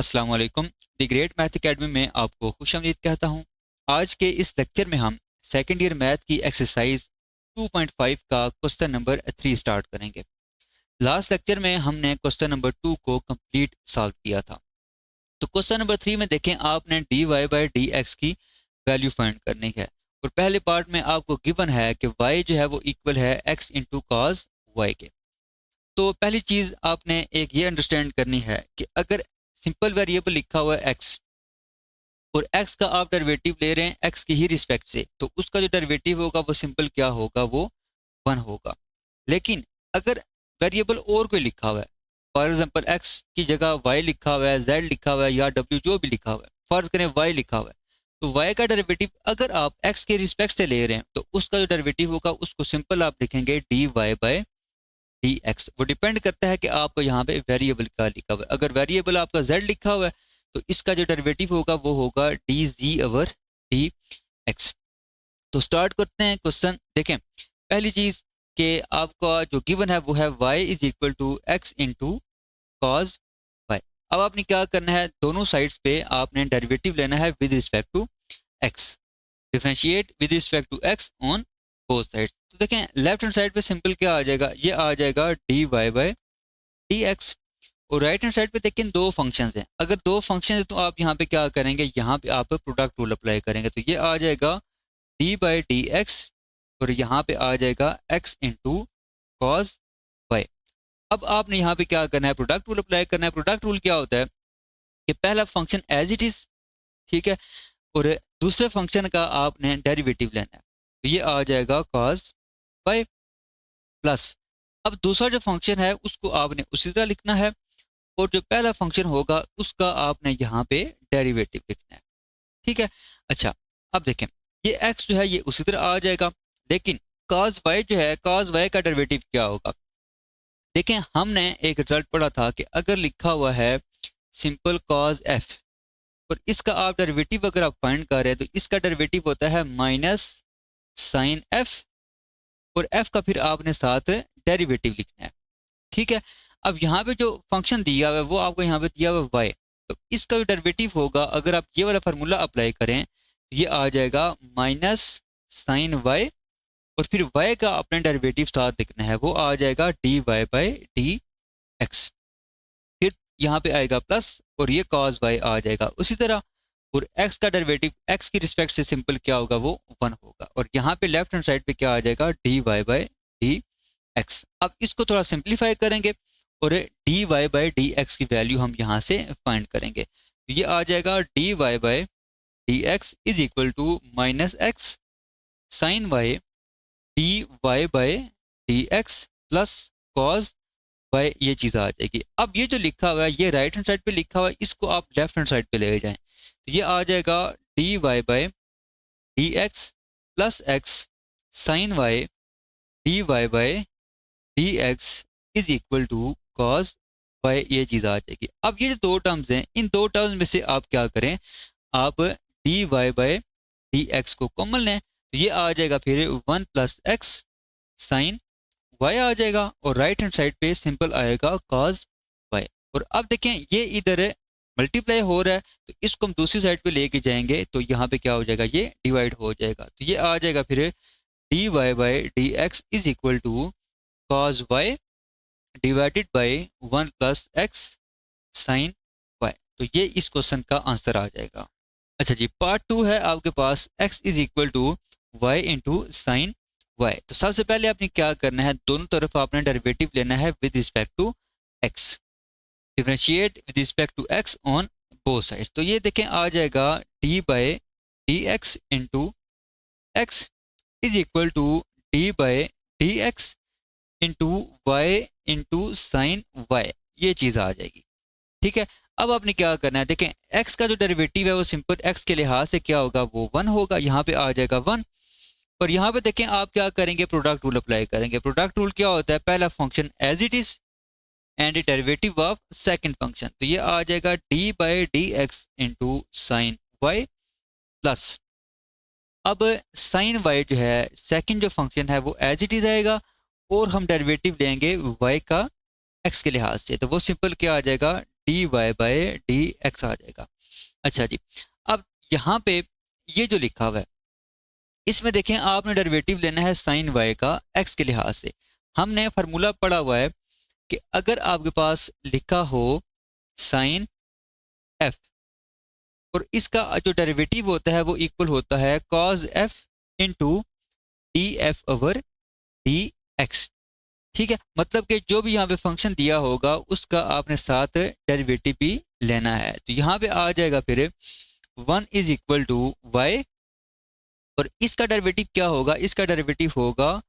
अस्सलाम वालेकुम। The great math academy में आपको खुशामदीद कहता हूँ। आज के इस लेक्चर में हम सेकेंड ईयर मैथ की एक्सरसाइज 2.5 का क्वेश्चन नंबर 3 स्टार्ट करेंगे। लास्ट लेक्चर में हमने क्वेश्चन नंबर 2 को कंप्लीट सॉल्व किया था। तो क्वेश्चन नंबर 3 में देखें, आपने d y by D x की वैल्यू फाइंड करनी है और पहले पार्ट में आपको गिवन है कि वाई जो है वो इक्वल है एक्स इंटू कॉज वाई के। तो पहली चीज आपने एक ये अंडरस्टैंड करनी है कि अगर सिंपल वेरिएबल लिखा हुआ है एक्स और एक्स का आप डेरिवेटिव ले रहे हैं एक्स की ही रिस्पेक्ट से, तो उसका जो डेरिवेटिव होगा वो सिंपल क्या होगा, वो 1 होगा। लेकिन अगर वेरिएबल और कोई लिखा हुआ है, फॉर एग्जांपल एक्स की जगह वाई लिखा हुआ है, जेड लिखा हुआ है या डब्ल्यू जो भी लिखा हुआ है, फर्ज करें वाई लिखा हुआ है, तो वाई का डेरिवेटिव अगर आप एक्स के रिस्पेक्ट से ले रहे हैं तो उसका जो डेरिवेटिव होगा उसको सिंपल आप लिखेंगे d y by D x. वो डिपेंड करता है कि आप यहाँ पे वेरिएबल का लिखा हुआ है। अगर वेरिएबल आपका जेड लिखा हुआ है तो इसका जो डेरिवेटिव होगा वो होगा D G over D x. तो स्टार्ट करते हैं क्वेश्चन। देखें, पहली चीज कि आपका जो गिवन है वो है y is equal to x into cos y. अब आपने क्या करना है, दोनों साइड्स पे आपने डेरिवेटिव लेना है with respect to x, differentiate with respect to x on both sides. तो देखें, लेफ्ट हैंड साइड पे सिंपल क्या आ जाएगा, ये आ जाएगा D y by D x. और राइट हैंड साइड पे देखें दो फंक्शंस हैं, अगर दो फंक्शन है तो आप यहाँ पे क्या करेंगे, यहाँ पे आप प्रोडक्ट रूल अप्लाई करेंगे। तो ये आ जाएगा डी बाई डी एक्स और यहाँ पे आ जाएगा एक्स इंटू कॉज वाई। अब आपने यहाँ पे क्या करना है, प्रोडक्ट रूल अप्लाई करना है। प्रोडक्ट रूल क्या होता है कि पहला फंक्शन एज इट इज, ठीक है, और दूसरे फंक्शन का आपने डेरिवेटिव लेना है। तो ये आ जाएगा कॉज वाई प्लस, अब दूसरा जो फंक्शन है उसको आपने उसी तरह लिखना है और जो पहला फंक्शन होगा उसका आपने यहाँ पे डेरिवेटिव लिखना है, ठीक है। अच्छा, अब देखें, ये x जो है ये उसी तरह आ जाएगा, लेकिन cos y जो है, cos y का डेरिवेटिव क्या होगा। देखें, हमने एक रिजल्ट पढ़ा था कि अगर लिखा हुआ है सिंपल cos f और इसका आप डेरिवेटिव अगर आप फाइंड कर रहे हैं तो इसका डेरिवेटिव होता है माइनस साइन f और f का फिर आपने साथ डेरिवेटिव लिखना है, ठीक है। अब यहाँ पे जो फंक्शन दिया हुआ है वो आपको यहाँ पे दिया हुआ है y, तो इसका जो डेरिवेटिव होगा अगर आप ये वाला फार्मूला अप्लाई करें तो ये आ जाएगा माइनस साइन y और फिर y का अपने डेरिवेटिव साथ लिखना है, वो आ जाएगा D y by D x. फिर यहाँ पे आएगा प्लस और ये cos y आ जाएगा उसी तरह, और x का डेरिवेटिव x की रिस्पेक्ट से सिंपल क्या होगा, वो 1 होगा। और यहाँ पे लेफ्ट हैंड साइड पे क्या आ जाएगा, D y by D x. अब इसको थोड़ा सिंप्लीफाई करेंगे और d y by D x की वैल्यू हम यहाँ से फाइंड करेंगे। तो ये आ जाएगा D y by D x is equal to minus x sign y d y by D x plus cos y, ये चीज़ आ जाएगी। अब ये जो लिखा हुआ है ये राइट हैंड साइड पे लिखा हुआ है, इसको आप लेफ्ट हैंड साइड पे ले जाएं तो ये आ जाएगा D y by D x plus x sign y d y by D x is equal to cos y, ये चीज़ आ जाएगी। अब ये जो दो टर्म्स हैं इन दो टर्म्स में से आप क्या करें, आप d y by D x को कॉमन लें तो ये आ जाएगा फिर 1 प्लस एक्स साइन वाई आ जाएगा और राइट हैंड साइड पे सिंपल आएगा कॉज वाई। और अब देखें ये इधर मल्टीप्लाई हो रहा है तो इसको हम दूसरी साइड पे लेके जाएंगे तो यहाँ पे क्या हो जाएगा, ये डिवाइड हो जाएगा। तो ये आ जाएगा फिर d y by D x is equal to cos y divided by 1 plus x sign y. तो ये इस क्वेश्चन का आंसर आ जाएगा। अच्छा जी, पार्ट 2 है आपके पास x is equal to y into sine y. तो सबसे पहले आपने क्या करना है, दोनों तरफ आपने डेरिवेटिव लेना है with respect to x, differentiate with respect to x on both sides. तो ये देखें आ जाएगा d by D x into x is equal to d by D x into y into sine y, ये चीज़ आ जाएगी, ठीक है। अब आपने क्या करना है, देखें x का जो डेरिवेटिव है वो सिंपल x के लिहाज से क्या होगा, वो 1 होगा, यहाँ पे आ जाएगा 1। और यहाँ पे देखें आप क्या करेंगे, प्रोडक्ट रूल अप्लाई करेंगे। प्रोडक्ट रूल क्या होता है, पहला function as it is and derivative of second function, तो ये आ जाएगा d by D x into sine y plus, अब साइन वाई जो है सेकंड जो फंक्शन है वो एज इट इज आएगा और हम डेरिवेटिव लेंगे y का x के लिहाज से, तो वो सिंपल क्या आ जाएगा, D Y by D X आ जाएगा। अच्छा जी, अब यहाँ पे ये जो लिखा हुआ है इसमें देखें आपने डेरिवेटिव लेना है साइन वाई का एक्स के लिहाज से। हमने फार्मूला पढ़ा हुआ है कि अगर आपके पास लिखा हो साइन एफ और इसका जो डेरिवेटिव होता है वो इक्वल होता है cause F into D F over D x. ठीक है, मतलब कि जो भी यहाँ पे फंक्शन दिया होगा उसका आपने साथ डेरिवेटिव भी लेना है। तो यहाँ पे आ जाएगा फिर 1 = y और इसका डेरिवेटिव क्या होगा, इसका डेरिवेटिव होगा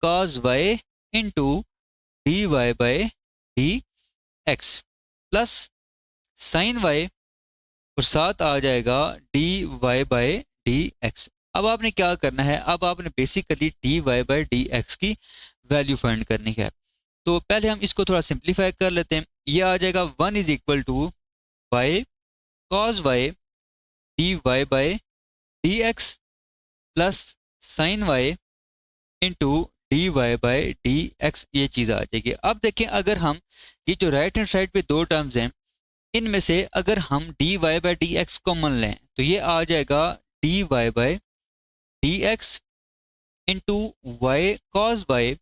cos y into d y by D x plus sine y और साथ आ जाएगा D y by D x. अब आपने क्या करना है, अब आपने basically d y by D x की वैल्यू फाइंड करनी है। तो पहले हम इसको थोड़ा सिंप्लीफाई कर लेते हैं। ये आ जाएगा 1 = y cos y d y by D x plus sine y into d y by D x, ये चीज़ आ जाएगी। अब देखें अगर हम ये जो राइट हैंड साइड पे दो टर्म्स हैं इनमें से अगर हम d y by D x common लें तो ये आ जाएगा D y by D x into y cos y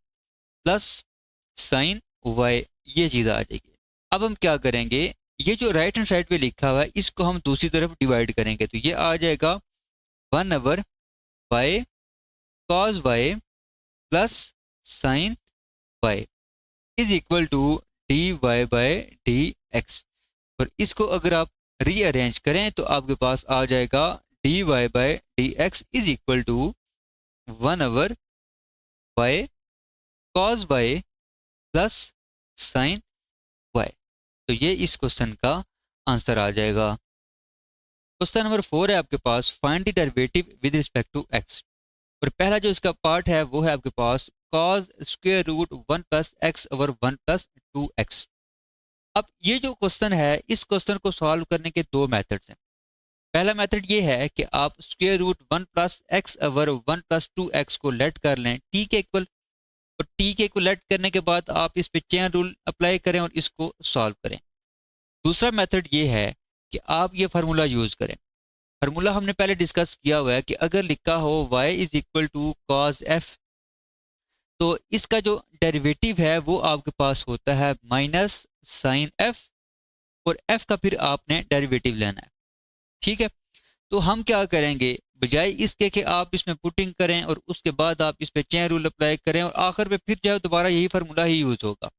plus sine y, ये चीज़ आ जाएगी। अब हम क्या करेंगे, ये जो राइट हैंड साइड पे लिखा हुआ है इसको हम दूसरी तरफ डिवाइड करेंगे तो ये आ जाएगा 1/y cos y plus sine y is equal to d y by D x. और इसको अगर आप रीअरेंज करें तो आपके पास आ जाएगा D y by D x is equal to 1/y cos y plus sine y। तो ये इस क्वेश्चन का आंसर आ जाएगा। क्वेश्चन नंबर 4 है आपके पास, find the derivative with respect to x। और पहला जो इसका पार्ट है वो है आपके पास cos square root 1 + x over 1 + 2x। अब ये जो क्वेश्चन है इस क्वेश्चन को सॉल्व करने के दो मेथड्स हैं। पहला मेथड ये है कि आप square root 1 + x over 1 + 2x को लेट कर लें t के इक्वल, और t के इक्वल लेट करने के बाद आप इस पे चेन रूल अप्लाई करें और इसको सॉल्व करें। दूसरा मेथड ये है कि आप ये फार्मूला यूज़ करें। फार्मूला हमने पहले डिस्कस किया हुआ है कि अगर लिखा हो y = cos f तो इसका जो डेरिवेटिव है वो आपके पास होता है माइनस साइन f और f का फिर आपने डेरिवेटिव लेना है। ठीक है, तो हम क्या करेंगे, बजाय इसके कि आप इसमें पुटिंग करें और उसके बाद आप इस पे चेन रूल अप्लाई करें और आखिर में फिर जो है दोबारा यही फार्मूला ही यूज़ होगा,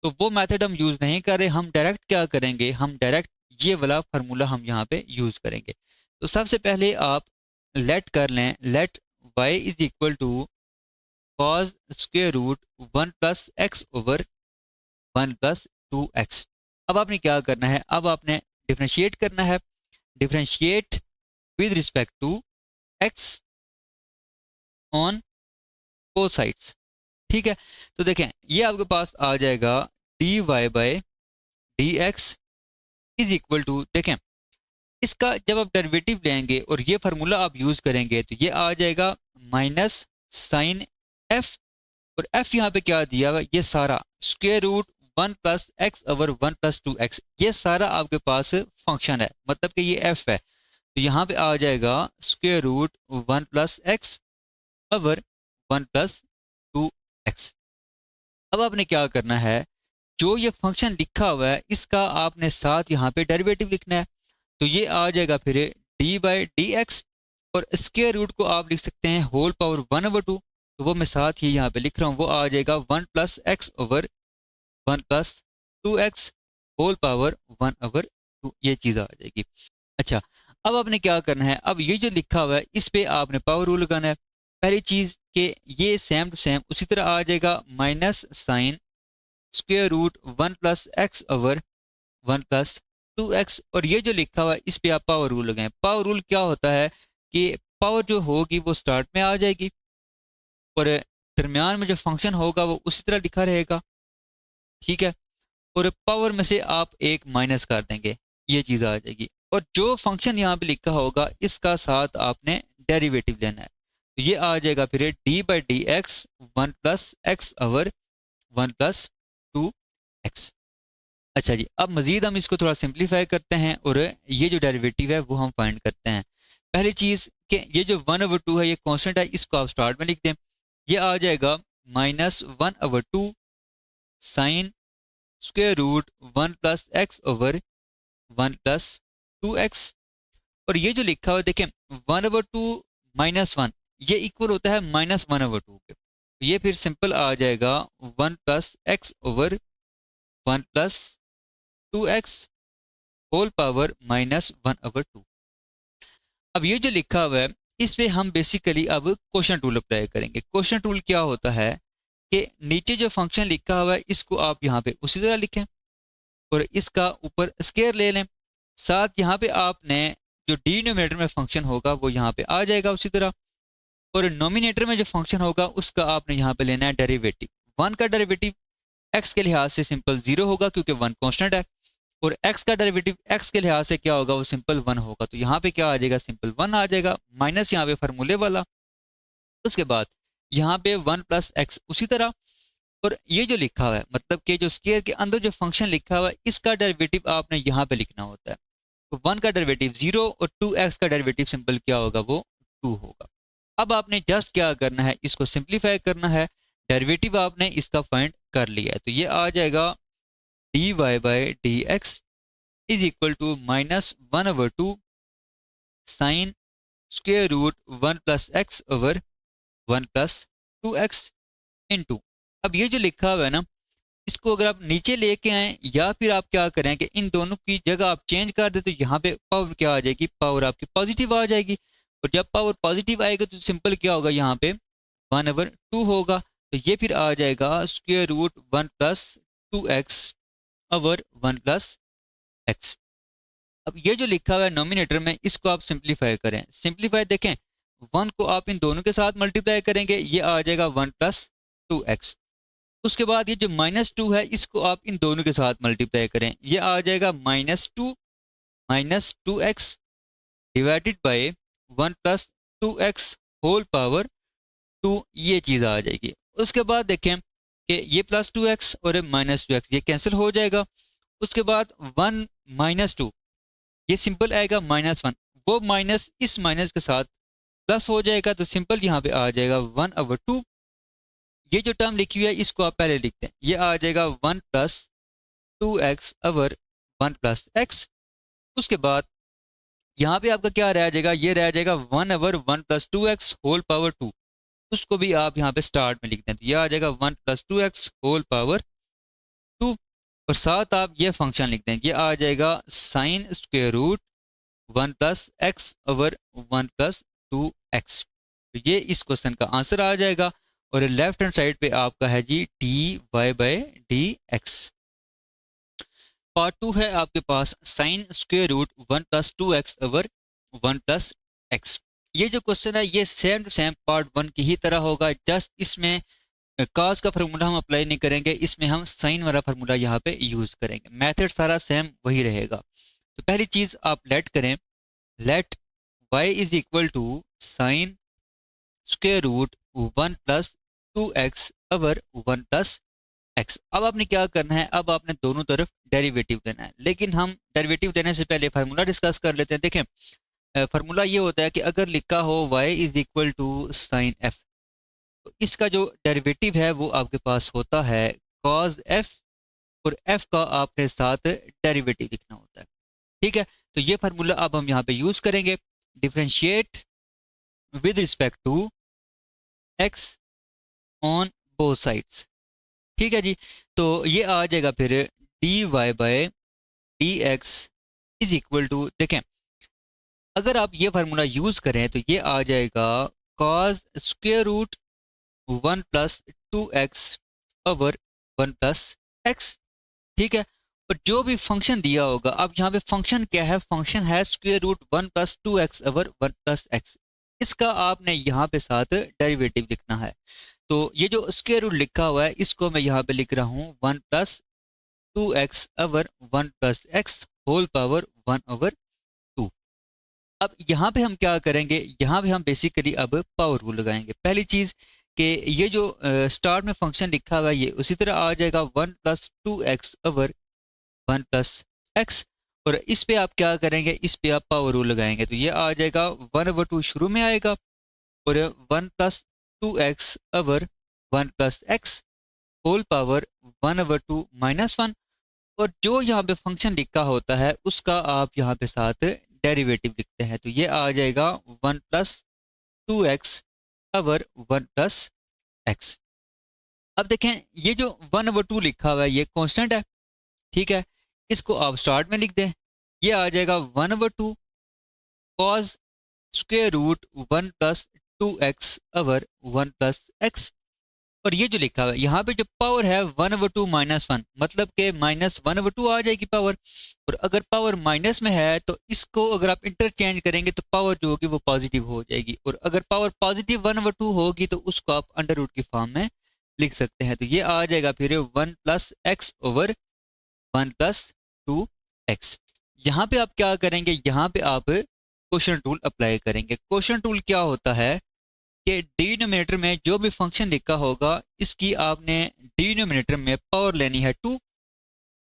तो वो मेथड हम यूज़ नहीं कर रहे। हम डायरेक्ट क्या करेंगे, हम डायरेक्ट ये वाला फार्मूला हम यहाँ पे यूज़ करेंगे। तो सबसे पहले आप लेट कर लें, let y = cos square root 1 + x over 1 + 2x। अब आपने क्या करना है, अब आपने डिफरेंशिएट करना है, differentiate with respect to x on both sides. ठीक है, तो देखें ये आपके पास आ जाएगा D y by D x is equal to, देखें इसका जब आप डेरिवेटिव लेंगे और ये फार्मूला आप यूज़ करेंगे तो ये आ जाएगा माइनस साइन एफ, और एफ यहाँ पे क्या दिया हुआ, ये सारा square root 1 + x over 1 + 2x, ये सारा आपके पास फंक्शन है, मतलब कि ये एफ है। तो यहाँ पे आ जाएगा square root 1 + x over 1 + 2x। अब आपने क्या करना है, जो ये फंक्शन लिखा हुआ है इसका आपने साथ यहाँ पे डेरिवेटिव लिखना है। तो ये आ जाएगा फिर डी बाई डी एक्स, और स्क्वायर रूट को आप लिख सकते हैं होल पावर 1/2, तो वो मैं साथ ही यहाँ पे लिख रहा हूँ, वो आ जाएगा 1 + x over 1 + 2x whole power 1/2, ये चीज़ आ जाएगी। अच्छा, अब आपने क्या करना है, अब ये जो लिखा हुआ है इस पे आपने पावर रूल लगाना है। पहली चीज़ कि ये सेम टू सेम उसी तरह आ जाएगा minus sine square root 1 + x over 1 + 2x, और ये जो लिखा हुआ है इस पे आप पावर रूल लगाएं। पावर रूल क्या होता है कि पावर जो होगी वो स्टार्ट में आ जाएगी और दरमियान में जो फंक्शन होगा वो उसी तरह लिखा रहेगा। ठीक है, और पावर में से आप एक माइनस कर देंगे, ये चीज़ आ जाएगी। और जो फंक्शन यहाँ पे लिखा होगा इसका साथ आपने डेरिवेटिव लेना है, तो ये आ जाएगा फिर D by D x 1 + x over 1 + 2x। अच्छा जी, अब मज़ीद हम इसको थोड़ा सिंप्लीफाई करते हैं और ये जो डेरिवेटिव है वो हम फाइंड करते हैं। पहली चीज़ कि ये जो 1/2 है ये कांस्टेंट है, इसको आप स्टार्ट में लिख दें। ये आ जाएगा -1/2 sine square root 1 plus x over 1 plus 2x। और ये जो लिखा हुआ है देखें 1/2 -1 ये इक्वल होता है -1/2 के। तो ये फिर सिंपल आ जाएगा 1 plus x over 1 plus 2x whole power -1/2। अब ये जो लिखा हुआ है इस पे हम बेसिकली अब क्वेश्चन टूल अप्लाई करेंगे। क्वेश्चन टूल क्या होता है कि नीचे जो फंक्शन लिखा हुआ है इसको आप यहाँ पे उसी तरह लिखें और इसका ऊपर स्केयर ले लें। साथ यहाँ पे आपने जो डिनोमिनेटर में फंक्शन होगा वो यहाँ पे आ जाएगा उसी तरह, और नोमिनेटर में जो फंक्शन होगा उसका आपने यहाँ पे लेना है डेरिवेटिव। वन का डेरिवेटिव एक्स के लिहाज से सिंपल जीरो होगा क्योंकि वन कॉन्स्टेंट है, और एक्स का डेरिवेटिव एक्स के लिहाज से क्या होगा वो सिंपल वन होगा। तो यहाँ पे क्या आ जाएगा, सिंपल वन आ जाएगा, माइनस यहाँ पे फार्मूले वाला। उसके बाद यहाँ पे वन प्लस एक्स उसी तरह, और ये जो लिखा हुआ है मतलब कि जो स्केयर के अंदर जो फंक्शन लिखा हुआ है इसका डेरिवेटिव आपने यहाँ पे लिखना होता है। तो वन का डेरिवेटिव जीरो और 2x का डेरिवेटिव सिंपल क्या होगा, वो 2 होगा। अब आपने जस्ट क्या करना है, इसको सिंप्लीफाई करना है। डेरिवेटिव आपने इसका फाइंड कर लिया है, तो ये आ जाएगा dy by D x is equal to -1/2 sine square root 1 plus x over 1 plus 2x into. अब ये जो लिखा हुआ है ना इसको अगर आप नीचे लेके आए या फिर आप क्या करें कि इन दोनों की जगह आप चेंज कर दे, तो यहाँ पे पावर क्या आ जाएगी, पावर आपकी पॉजिटिव आ जाएगी। और जब पावर पॉजिटिव आएगा तो सिंपल क्या होगा, यहाँ पे 1/2 होगा। तो ये फिर आ जाएगा square root 1 plus 2x over 1 plus x. अब ये जो लिखा हुआ है नोमिनेटर में इसको आप सिंप्लीफाई करें। सिंप्लीफाई देखें, वन को आप इन दोनों के साथ मल्टीप्लाई करेंगे, ये आ जाएगा 1 प्लस 2x। उसके बाद ये जो -2 है इसको आप इन दोनों के साथ मल्टीप्लाई करें, ये आ जाएगा -2 divided by 1 plus 2x whole power 2, ये चीज़ आ जाएगी। उसके बाद देखें कि ये +2x और -2x ये कैंसिल हो जाएगा। उसके बाद 1 -2 ये सिंपल आएगा -1, वो माइनस इस माइनस के साथ प्लस हो जाएगा, तो सिंपल यहाँ पे आ जाएगा 1/2। ये जो टर्म लिखी हुई है इसको आप पहले लिखते हैं, ये आ जाएगा 1 plus 2x over 1 plus x. उसके बाद यहाँ पे आपका क्या रह जाएगा, ये रह जाएगा 1/1 प्लस 2x होल पावर 2। उसको भी आप यहाँ पे स्टार्ट में लिखते हैं, तो ये आ जाएगा 1 प्लस 2x होल पावर 2। और साथ आप ये फंक्शन लिखते हैं, ये आ जाएगा sine square root 1 plus x over 1 plus 2x। तो ये इस क्वेश्चन का आंसर आ जाएगा। और लेफ्ट हैंड साइड पे आपका है जी dy by D X. Part 2 है आपके पास sine square root 1 plus 2x over 1 plus x. ये जो क्वेश्चन है ये सेम टू सेम पार्ट 1 की ही तरह होगा, जस्ट इसमें काज का फार्मूला हम अप्लाई नहीं करेंगे, इसमें हम साइन वाला फार्मूला यहाँ पे यूज करेंगे। मेथड सारा सेम वही रहेगा। तो पहली चीज आप लेट करें, let y is equal to sine square root 1 plus 2x over 1 plus x. अब आपने क्या करना है, अब आपने दोनों तरफ डेरिवेटिव देना है, लेकिन हम डेरिवेटिव देने से पहले फार्मूला डिस्कस कर लेते हैं। देखें फार्मूला ये होता है कि अगर लिखा हो y is equal to sine f, तो इसका जो डेरिवेटिव है वो आपके पास होता है cos f, और f का आपने साथ डेरिवेटिव लिखना होता है। ठीक है, तो ये फार्मूला अब हम यहाँ पे यूज करेंगे, differentiate with respect to x on both sides. ठीक है जी, तो ये आ जाएगा फिर dy by D x is equal to, देखें अगर आप ये फार्मूला यूज करें तो ये आ जाएगा cos square root 1 plus 2x over 1 plus x. ठीक है, और जो भी फंक्शन दिया होगा, अब यहाँ पे फंक्शन क्या है, फंक्शन है square root 1 plus 2x over 1 plus x. इसका आपने यहाँ पे साथ डेरिवेटिव लिखना है। तो ये जो स्क्वेयर रूट लिखा हुआ है इसको मैं यहाँ पे लिख रहा हूँ 1 plus 2x over 1 plus x whole power 1 over 2। अब यहाँ पे हम क्या करेंगे, यहाँ पे हम बेसिकली अब पावर रूल लगाएंगे। पहली चीज़ कि ये जो स्टार्ट में फंक्शन लिखा हुआ है ये उसी तरह आ जाएगा 1 plus 2x over 1 plus x. और इस पे आप क्या करेंगे, इस पे आप पावर रूल लगाएंगे तो ये आ जाएगा 1/2 शुरू में आएगा और 1 plus 2x over 1 plus x whole power 1/2 minus 1। और जो यहाँ पे फंक्शन लिखा होता है उसका आप यहाँ पे साथ डेरिवेटिव लिखते हैं तो ये आ जाएगा 1 plus 2x over 1 plus x. अब देखें ये जो 1/2 लिखा हुआ है ये कांस्टेंट है, ठीक है। इसको आप स्टार्ट में लिख दें, ये आ जाएगा 1/2 cos square root 1 plus 2x over 1 plus x. और ये जो लिखा हुआ है यहाँ पे जो पावर है 1/2 माइनस 1 मतलब के -1/2 आ जाएगी पावर। और अगर पावर माइनस में है तो इसको अगर आप इंटरचेंज करेंगे तो पावर जो होगी वो पॉजिटिव हो जाएगी। और अगर पावर पॉजिटिव 1/2 होगी तो उसको आप अंडर रूट की फॉर्म में लिख सकते हैं तो ये आ जाएगा फिर 1 plus x over 1 plus 2x। यहाँ पे आप क्या करेंगे, यहाँ पे आप क्वोशंट टूल अप्लाई करेंगे। क्वोशंट टूल क्या होता है कि डिनोमिनेटर में जो भी फंक्शन लिखा होगा इसकी आपने डिनोमिनेटर में पावर लेनी है 2।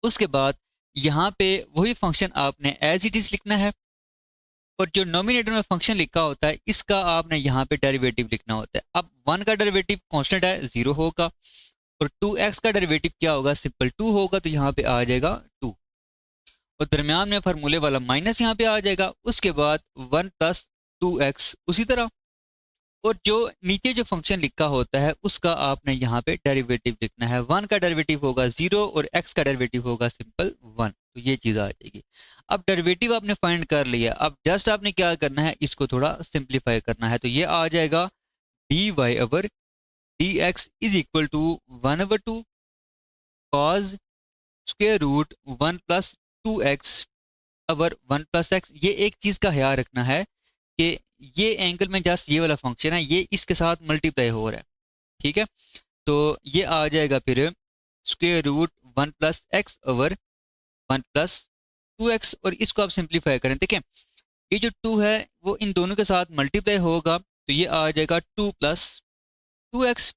उसके बाद यहाँ पे वही फंक्शन आपने एज इट इज लिखना है और जो नोमिनेटर में फंक्शन लिखा होता है इसका आपने यहाँ पे डेरिवेटिव लिखना होता है। अब 1 का डेरिवेटिव कांस्टेंट है 0 होगा और 2x का डेरिवेटिव क्या होगा, सिंपल 2 होगा तो यहाँ पे आ जाएगा 2 और दरमियान में फार्मूले वाला माइनस यहाँ पे आ जाएगा। उसके बाद 1 प्लस 2x उसी तरह। और जो नीचे जो फंक्शन लिखा होता है उसका आपने यहाँ पे डेरिवेटिव लिखना है। 1 का डेरिवेटिव होगा 0 और x का डेरिवेटिव होगा सिंपल 1 तो ये चीज़ आ जाएगी। अब डेरिवेटिव आपने फाइंड कर लिया, अब जस्ट आपने क्या करना है इसको थोड़ा सिंप्लीफाई करना है तो ये आ जाएगा dy over dx is equal to 1/2 cos square root 1 plus 2x over 1 plus x. ये एक चीज़ का ख्याल रखना है कि ये एंगल में जस्ट ये वाला फंक्शन है ये इसके साथ मल्टीप्लाई हो रहा है, ठीक है। तो ये आ जाएगा फिर square root 1 plus x over 1 plus 2x। और इसको आप सिंप्लीफाई करें, देखें ये जो 2 है वो इन दोनों के साथ मल्टीप्लाई होगा तो ये आ जाएगा 2 प्लस 2x।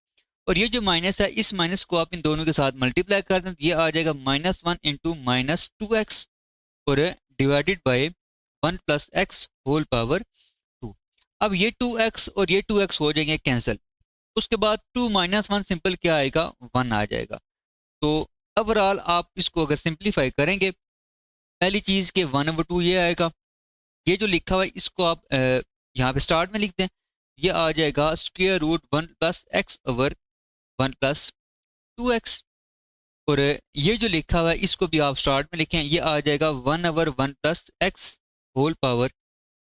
और ये जो माइनस है इस माइनस को आप इन दोनों के साथ मल्टीप्लाई कर दें तो ये आ जाएगा -1 इंटू -2x और divided by 1 plus x whole power 2। अब ये 2x और ये 2x हो जाएंगे कैंसिल। उसके बाद 2 माइनस 1 सिंपल क्या आएगा 1 आ जाएगा। तो ओवरऑल आप इसको अगर सिंप्लीफाई करेंगे पहली चीज़ के 1/2 ये आएगा, ये जो लिखा हुआ है इसको आप यहाँ पे स्टार्ट में लिख दें, ये आ जाएगा square root 1 plus x over 1 plus 2x। और ये जो लिखा हुआ है इसको भी आप स्टार्ट में लिखें, ये आ जाएगा 1/1 प्लस एक्स होल पावर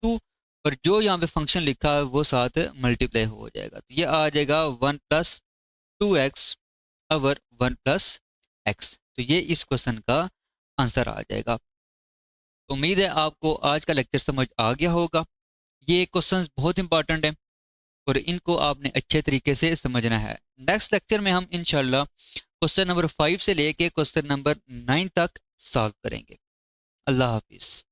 2। और जो यहाँ पे फंक्शन लिखा है वो साथ मल्टीप्लाई हो जाएगा तो ये आ जाएगा 1 plus 2x over 1 plus x. तो ये इस क्वेश्चन का आंसर आ जाएगा। तो उम्मीद है आपको आज का लेक्चर समझ आ गया होगा। ये क्वेश्चंस बहुत इंपॉर्टेंट हैं और इनको आपने अच्छे तरीके से समझना है। नेक्स्ट लेक्चर में हम इंशाल्लाह क्वेश्चन नंबर 5 से लेके क्वेश्चन नंबर 9 तक सॉल्व करेंगे। अल्लाह हाफिज़।